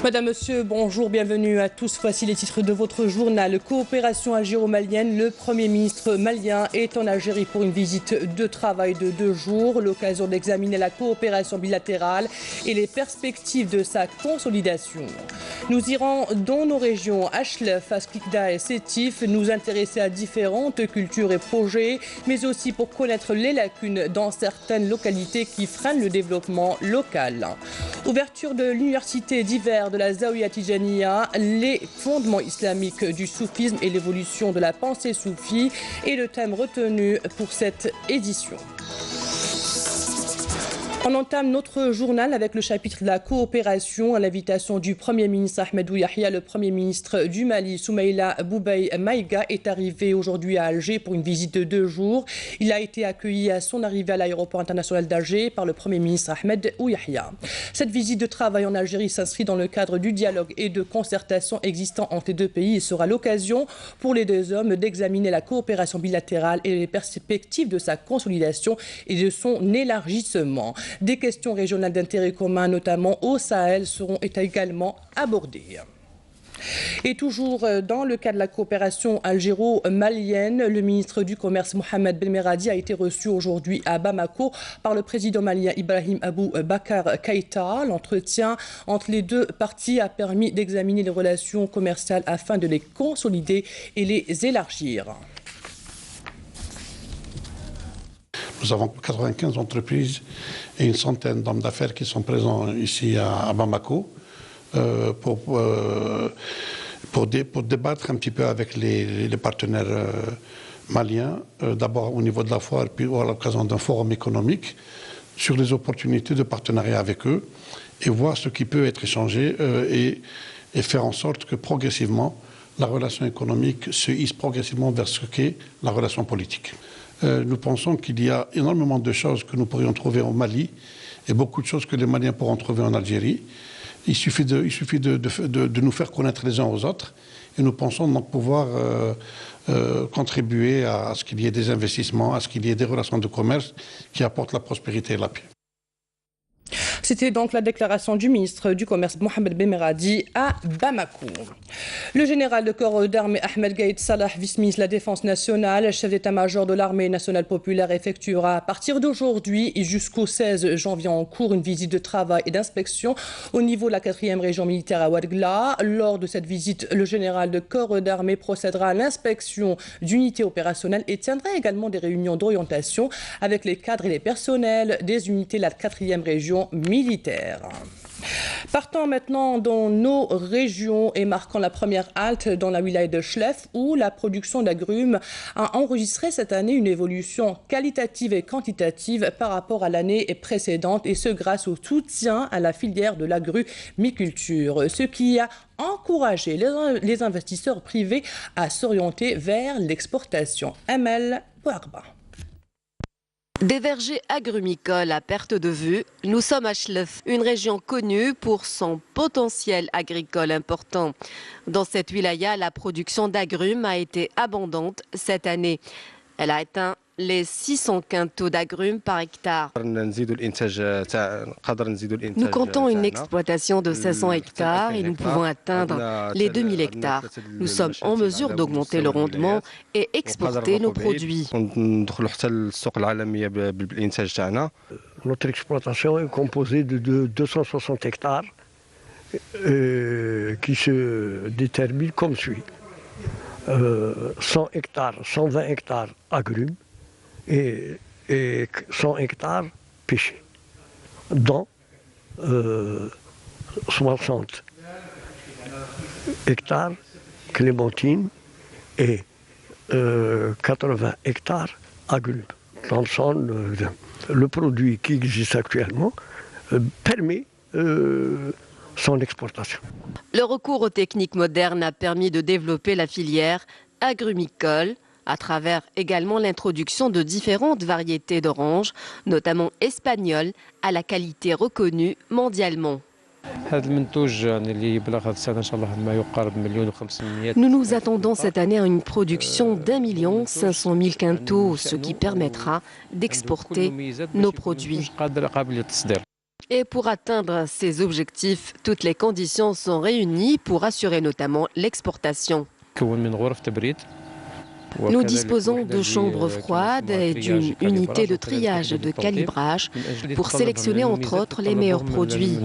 Madame, Monsieur, bonjour, bienvenue à tous. Voici les titres de votre journal. Coopération algéro-malienne. Le Premier ministre malien est en Algérie pour une visite de travail de 2 jours. L'occasion d'examiner la coopération bilatérale et les perspectives de sa consolidation. Nous irons dans nos régions Achlef, Askikda et Sétif, nous intéresser à différentes cultures et projets, mais aussi pour connaître les lacunes dans certaines localités qui freinent le développement local. Ouverture de l'université d'hiver de la Zawiya Tijaniya, les fondements islamiques du soufisme et l'évolution de la pensée soufie est le thème retenu pour cette édition. On entame notre journal avec le chapitre de la coopération à l'invitation du Premier ministre Ahmedou Yahya. Le Premier ministre du Mali, Soumaïla Boubeye Maïga, est arrivé aujourd'hui à Alger pour une visite de 2 jours. Il a été accueilli à son arrivée à l'aéroport international d'Alger par le Premier ministre Ahmedou Yahya. Cette visite de travail en Algérie s'inscrit dans le cadre du dialogue et de concertation existant entre les 2 pays et sera l'occasion pour les 2 hommes d'examiner la coopération bilatérale et les perspectives de sa consolidation et de son élargissement. Des questions régionales d'intérêt commun, notamment au Sahel, seront également abordées. Et toujours dans le cadre de la coopération algéro-malienne, le ministre du Commerce Mohamed Belmeradi a été reçu aujourd'hui à Bamako par le président malien Ibrahim Abou Bakar Keïta. L'entretien entre les 2 parties a permis d'examiner les relations commerciales afin de les consolider et les élargir. Nous avons 95 entreprises et une centaine d'hommes d'affaires qui sont présents ici à Bamako pour débattre un petit peu avec les partenaires maliens, d'abord au niveau de la foire, puis à l'occasion d'un forum économique, sur les opportunités de partenariat avec eux et voir ce qui peut être échangé et faire en sorte que progressivement, la relation économique se hisse progressivement vers ce qu'est la relation politique. Nous pensons qu'il y a énormément de choses que nous pourrions trouver au Mali et beaucoup de choses que les Maliens pourront trouver en Algérie. Il suffit de nous faire connaître les uns aux autres et nous pensons donc pouvoir contribuer à ce qu'il y ait des investissements, à ce qu'il y ait des relations de commerce qui apportent la prospérité et la paix. C'était donc la déclaration du ministre du Commerce Mohamed Belmeradi à Bamako. Le général de corps d'armée Ahmed Gaïd Salah, vice-ministre de la Défense nationale, chef d'état-major de l'armée nationale populaire, effectuera à partir d'aujourd'hui et jusqu'au 16 janvier en cours une visite de travail et d'inspection au niveau de la 4e région militaire à Ouadgla. Lors de cette visite, le général de corps d'armée procédera à l'inspection d'unités opérationnelles et tiendra également des réunions d'orientation avec les cadres et les personnels des unités de la 4e région militaire. Partant maintenant dans nos régions et marquant la première halte dans la wilaya de Chlef où la production d'agrumes a enregistré cette année une évolution qualitative et quantitative par rapport à l'année précédente et ce grâce au soutien à la filière de l'agrumiculture, ce qui a encouragé les investisseurs privés à s'orienter vers l'exportation. Amel Bouarba. Des vergers agrumicoles à perte de vue, nous sommes à Chlef, une région connue pour son potentiel agricole important. Dans cette wilaya, la production d'agrumes a été abondante cette année. Elle a atteint les 600 quintaux d'agrumes par hectare. Nous comptons une exploitation de 500 hectares et nous pouvons atteindre les 2000 hectares. Nous sommes en mesure d'augmenter le rendement et exporter nos produits. Notre exploitation est composée de 260 hectares qui se déterminent comme suit. 100 hectares, 120 hectares agrumes et 100 hectares pêchés, dont 60 hectares clémentines et 80 hectares agrumes. Dans le produit qui existe actuellement permet son exportation. Le recours aux techniques modernes a permis de développer la filière agrumicole à travers également l'introduction de différentes variétés d'oranges, notamment espagnoles, à la qualité reconnue mondialement. Nous nous attendons cette année à une production d'1 500 000 quintaux, ce qui permettra d'exporter nos produits. Et pour atteindre ces objectifs, toutes les conditions sont réunies pour assurer notamment l'exportation. Nous disposons de chambres froides et d'une unité de triage et de calibrage pour sélectionner entre autres les meilleurs produits.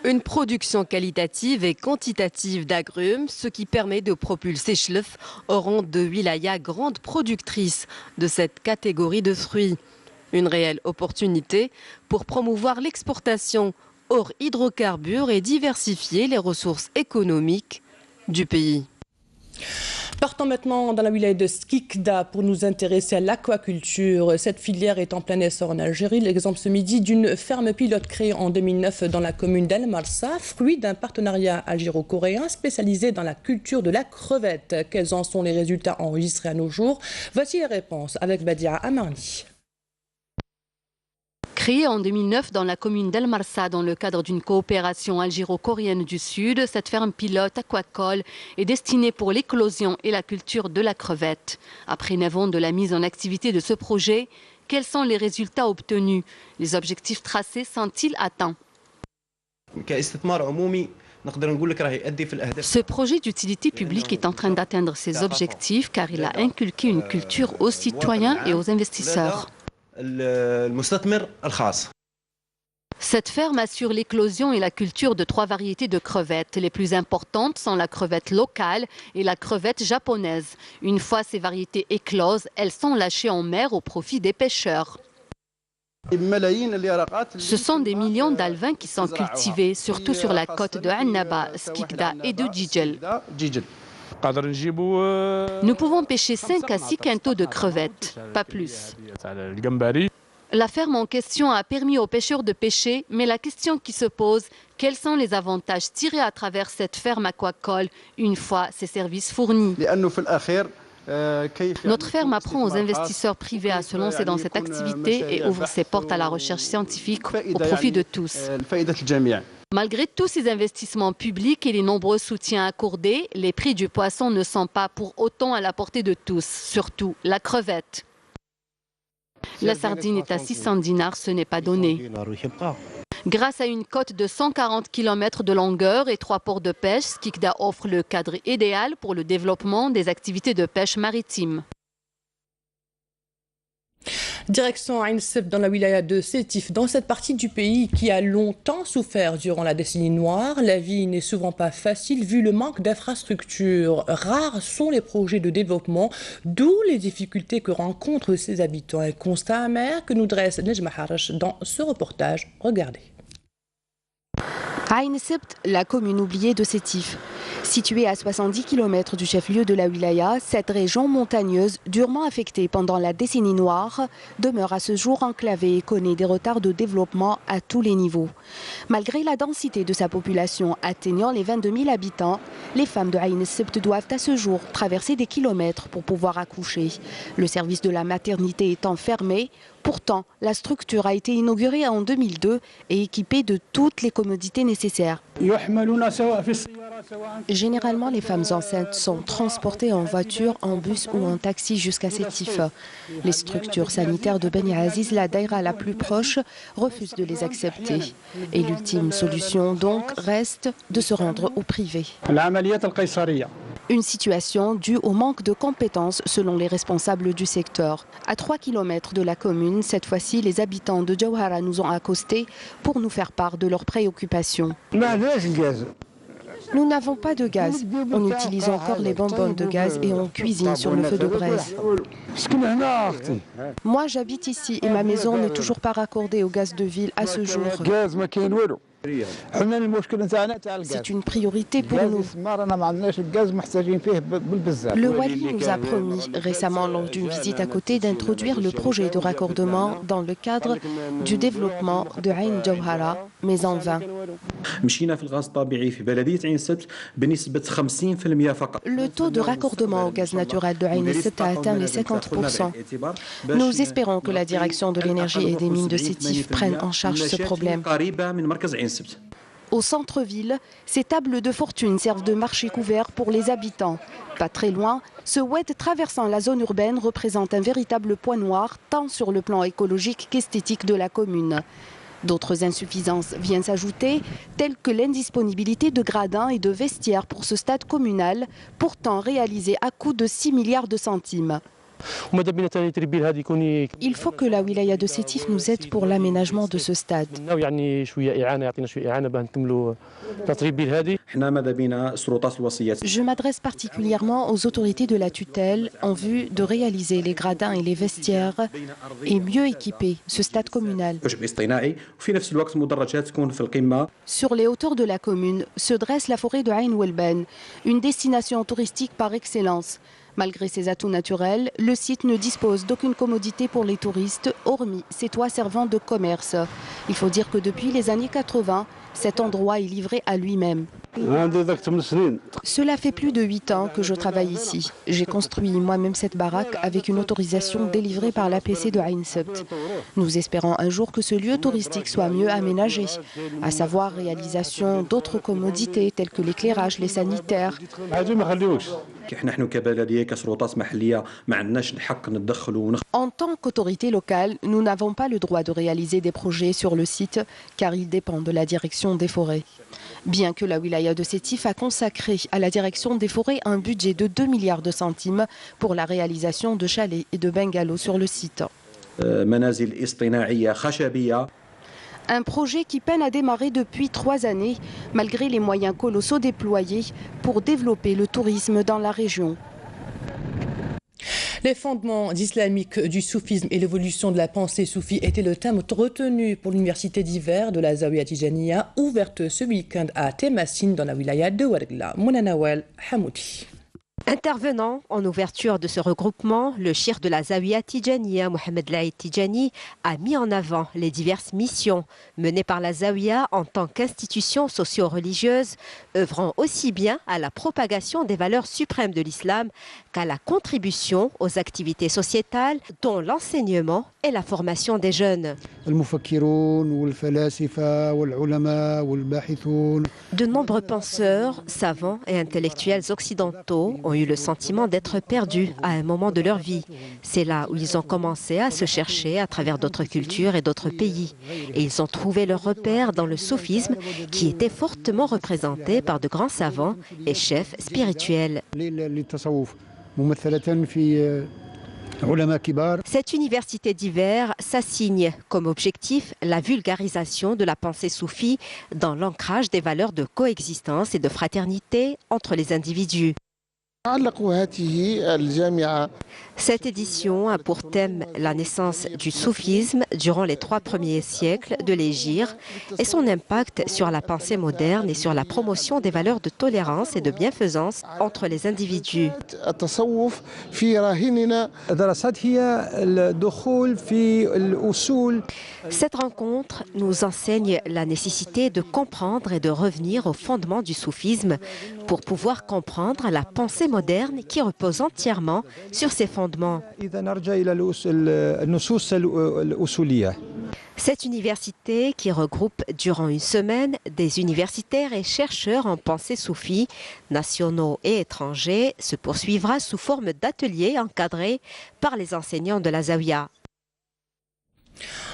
Une production qualitative et quantitative d'agrumes, ce qui permet de propulser Chlef au rang de wilaya grande productrice de cette catégorie de fruits. Une réelle opportunité pour promouvoir l'exportation hors hydrocarbures et diversifier les ressources économiques du pays. Partons maintenant dans la wilaya de Skikda pour nous intéresser à l'aquaculture. Cette filière est en plein essor en Algérie. L'exemple ce midi d'une ferme pilote créée en 2009 dans la commune d'El Marsa, fruit d'un partenariat algéro-coréen spécialisé dans la culture de la crevette. Quels en sont les résultats enregistrés à nos jours? Voici les réponses avec Badia Amarni. Créée en 2009 dans la commune d'El Marsa dans le cadre d'une coopération algéro-coréenne du Sud, cette ferme pilote aquacole est destinée pour l'éclosion et la culture de la crevette. Après 9 ans de la mise en activité de ce projet, quels sont les résultats obtenus? Les objectifs tracés sont-ils atteints? Ce projet d'utilité publique est en train d'atteindre ses objectifs car il a inculqué une culture aux citoyens et aux investisseurs. Cette ferme assure l'éclosion et la culture de 3 variétés de crevettes. Les plus importantes sont la crevette locale et la crevette japonaise. Une fois ces variétés écloses, elles sont lâchées en mer au profit des pêcheurs. Ce sont des millions d'alevins qui sont cultivés, surtout sur la côte de Annaba, Skikda et de Djidjel. Nous pouvons pêcher 5 à 6 quintaux de crevettes, pas plus. La ferme en question a permis aux pêcheurs de pêcher, mais la question qui se pose, quels sont les avantages tirés à travers cette ferme aquacole une fois ces services fournis? Notre ferme apprend aux investisseurs privés à se lancer dans cette activité et ouvre ses portes à la recherche scientifique au profit de tous. Malgré tous ces investissements publics et les nombreux soutiens accordés, les prix du poisson ne sont pas pour autant à la portée de tous, surtout la crevette. La sardine est à 600 dinars, ce n'est pas donné. Grâce à une côte de 140 km de longueur et 3 ports de pêche, Skikda offre le cadre idéal pour le développement des activités de pêche maritime. Direction Ain Sebt dans la wilaya de Sétif, dans cette partie du pays qui a longtemps souffert durant la décennie noire. La vie n'est souvent pas facile vu le manque d'infrastructures. Rares sont les projets de développement, d'où les difficultés que rencontrent ses habitants. Un constat amer que nous dresse Nejma Harash dans ce reportage. Regardez. Ain Sebt, la commune oubliée de Sétif. Située à 70 km du chef-lieu de la wilaya, cette région montagneuse, durement affectée pendant la décennie noire, demeure à ce jour enclavée et connaît des retards de développement à tous les niveaux. Malgré la densité de sa population atteignant les 22 000 habitants, les femmes de Ain Sebt doivent à ce jour traverser des kilomètres pour pouvoir accoucher. Le service de la maternité étant fermé, pourtant, la structure a été inaugurée en 2002 et équipée de toutes les commodités nécessaires. Généralement, les femmes enceintes sont transportées en voiture, en bus ou en taxi jusqu'à Sétif. Les structures sanitaires de Beni Aziz, la daïra la plus proche, refusent de les accepter. Et l'ultime solution donc reste de se rendre au privé. Une situation due au manque de compétences selon les responsables du secteur. À 3 km de la commune, cette fois-ci, les habitants de Jawhara nous ont accostés pour nous faire part de leurs préoccupations. Nous n'avons pas de gaz. On utilise encore les bonbonnes de gaz et on cuisine sur le feu de braise. Moi, j'habite ici et ma maison n'est toujours pas raccordée au gaz de ville à ce jour. C'est une priorité pour nous. Le Wali nous a promis récemment lors d'une visite à côté d'introduire le projet de raccordement dans le cadre du développement de Ain Jawhara, mais en vain. Le taux de raccordement au gaz naturel de Ain Sebt a atteint les 50%. Nous espérons que la direction de l'énergie et des mines de Sétif prenne en charge ce problème. Au centre-ville, ces tables de fortune servent de marché couvert pour les habitants. Pas très loin, ce oued traversant la zone urbaine représente un véritable point noir, tant sur le plan écologique qu'esthétique de la commune. D'autres insuffisances viennent s'ajouter, telles que l'indisponibilité de gradins et de vestiaires pour ce stade communal, pourtant réalisé à coût de 6 milliards de centimes. Il faut que la wilaya de Sétif nous aide pour l'aménagement de ce stade. Je m'adresse particulièrement aux autorités de la tutelle en vue de réaliser les gradins et les vestiaires et mieux équiper ce stade communal. Sur les hauteurs de la commune se dresse la forêt de Ain Welben, une destination touristique par excellence. Malgré ses atouts naturels, le site ne dispose d'aucune commodité pour les touristes, hormis ses toits servant de commerce. Il faut dire que depuis les années 80, cet endroit est livré à lui-même. Cela fait plus de 8 ans que je travaille ici. J'ai construit moi-même cette baraque avec une autorisation délivrée par l'APC de Ain Sebt. Nous espérons un jour que ce lieu touristique soit mieux aménagé, à savoir réalisation d'autres commodités telles que l'éclairage, les sanitaires. En tant qu'autorité locale, nous n'avons pas le droit de réaliser des projets sur le site car il dépend de la direction des forêts. Bien que la wilaya de Sétif a consacré à la direction des forêts un budget de 2 milliards de centimes pour la réalisation de chalets et de bungalows sur le site. Un projet qui peine à démarrer depuis 3 années, malgré les moyens colossaux déployés pour développer le tourisme dans la région. Les fondements islamiques du soufisme et l'évolution de la pensée soufie étaient le thème retenu pour l'université d'hiver de la Zawiya Tijaniya, ouverte ce week-end à Temassine dans la wilaya de Ouargla. Mouna Nawel Hamoudi. Intervenant en ouverture de ce regroupement, le cheikh de la Zawiya Tijaniya, Mohamed Laïd Tijani, a mis en avant les diverses missions menées par la Zawiya en tant qu'institution socio-religieuse, œuvrant aussi bien à la propagation des valeurs suprêmes de l'islam qu'à la contribution aux activités sociétales, dont l'enseignement et la formation des jeunes. De nombreux penseurs, savants et intellectuels occidentaux ont eu le sentiment d'être perdus à un moment de leur vie. C'est là où ils ont commencé à se chercher à travers d'autres cultures et d'autres pays. Et ils ont trouvé leur repère dans le soufisme qui était fortement représenté par de grands savants et chefs spirituels. Cette université d'hiver s'assigne comme objectif la vulgarisation de la pensée soufie dans l'ancrage des valeurs de coexistence et de fraternité entre les individus. Cette édition a pour thème la naissance du soufisme durant les 3 premiers siècles de l'Hégire et son impact sur la pensée moderne et sur la promotion des valeurs de tolérance et de bienfaisance entre les individus. Cette rencontre nous enseigne la nécessité de comprendre et de revenir aux fondements du soufisme pour pouvoir comprendre la pensée moderne qui repose entièrement sur ses fondements. Cette université, qui regroupe durant une semaine des universitaires et chercheurs en pensée soufie, nationaux et étrangers, se poursuivra sous forme d'ateliers encadrés par les enseignants de la Zawiya.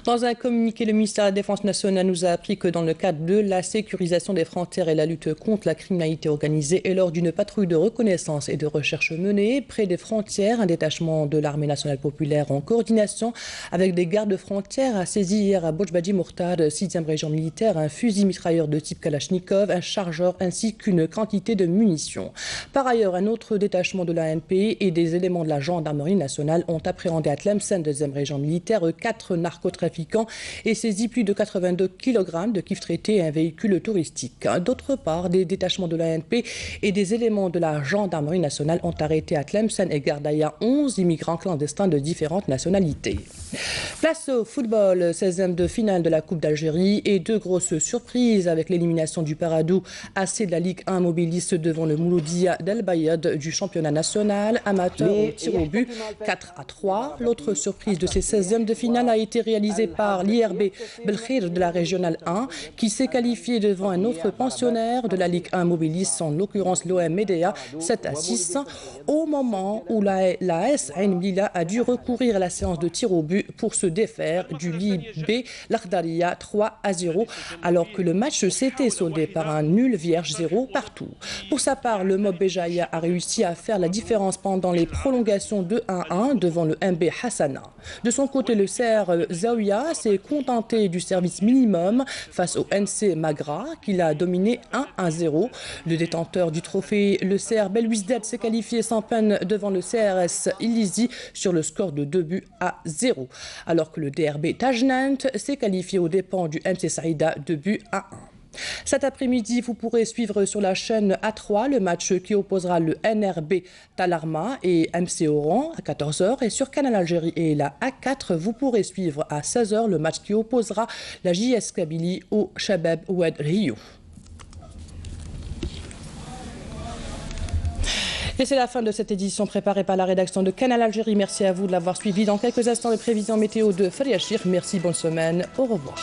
Dans un communiqué, le ministère de la Défense nationale nous a appris que dans le cadre de la sécurisation des frontières et la lutte contre la criminalité organisée et lors d'une patrouille de reconnaissance et de recherche menée près des frontières, un détachement de l'armée nationale populaire en coordination avec des gardes frontières a saisi hier à Bojbadji Mourtar, 6e région militaire, un fusil mitrailleur de type Kalachnikov, un chargeur ainsi qu'une quantité de munitions. Par ailleurs, un autre détachement de l'ANP et des éléments de la gendarmerie nationale ont appréhendé à Tlemcen, 2e région militaire, 4 narcotrafiquants et saisi plus de 82 kg de kif traités et un véhicule touristique. D'autre part, des détachements de l'ANP et des éléments de la gendarmerie nationale ont arrêté à Tlemcen et Gardaïa 11 immigrants clandestins de différentes nationalités. Place au football, 16e de finale de la Coupe d'Algérie et 2 grosses surprises avec l'élimination du Paradou AC de la Ligue 1 mobiliste devant le Mouloudia d'El Bayad du championnat national amateur au tir au but 4-3. L'autre surprise de ces 16e de finale a été réalisé par l'IRB Belkhir de la Régionale 1, qui s'est qualifié devant un autre pensionnaire de la Ligue 1 Mobilis, en l'occurrence l'OM Médéa, 7-6, au moment où l'AS Ain Lila a dû recourir à la séance de tir au but pour se défaire du l'IB L'Akhdaria 3-0, alors que le match s'était soldé par un nul vierge 0 partout. Pour sa part, le Mob Béjaïa a réussi à faire la différence pendant les prolongations de 1-1 devant le MB Hassana. De son côté, le CR Zaouia s'est contenté du service minimum face au NC Magra, qu'il a dominé 1-0. Le détenteur du trophée, le CR Belouizdad, s'est qualifié sans peine devant le CRS Illizi sur le score de 2-0, alors que le DRB Tajnant s'est qualifié aux dépens du MC Saïda 2-1. Cet après-midi, vous pourrez suivre sur la chaîne A3 le match qui opposera le NRB Talarma et MC Oran à 14h. Et sur Canal Algérie et la A4, vous pourrez suivre à 16h le match qui opposera la JS Kabylie au Shabab Oued Rio. Et c'est la fin de cette édition préparée par la rédaction de Canal Algérie. Merci à vous de l'avoir suivi. Dans quelques instants, les prévisions météo de Faria Chir. Merci, bonne semaine. Au revoir.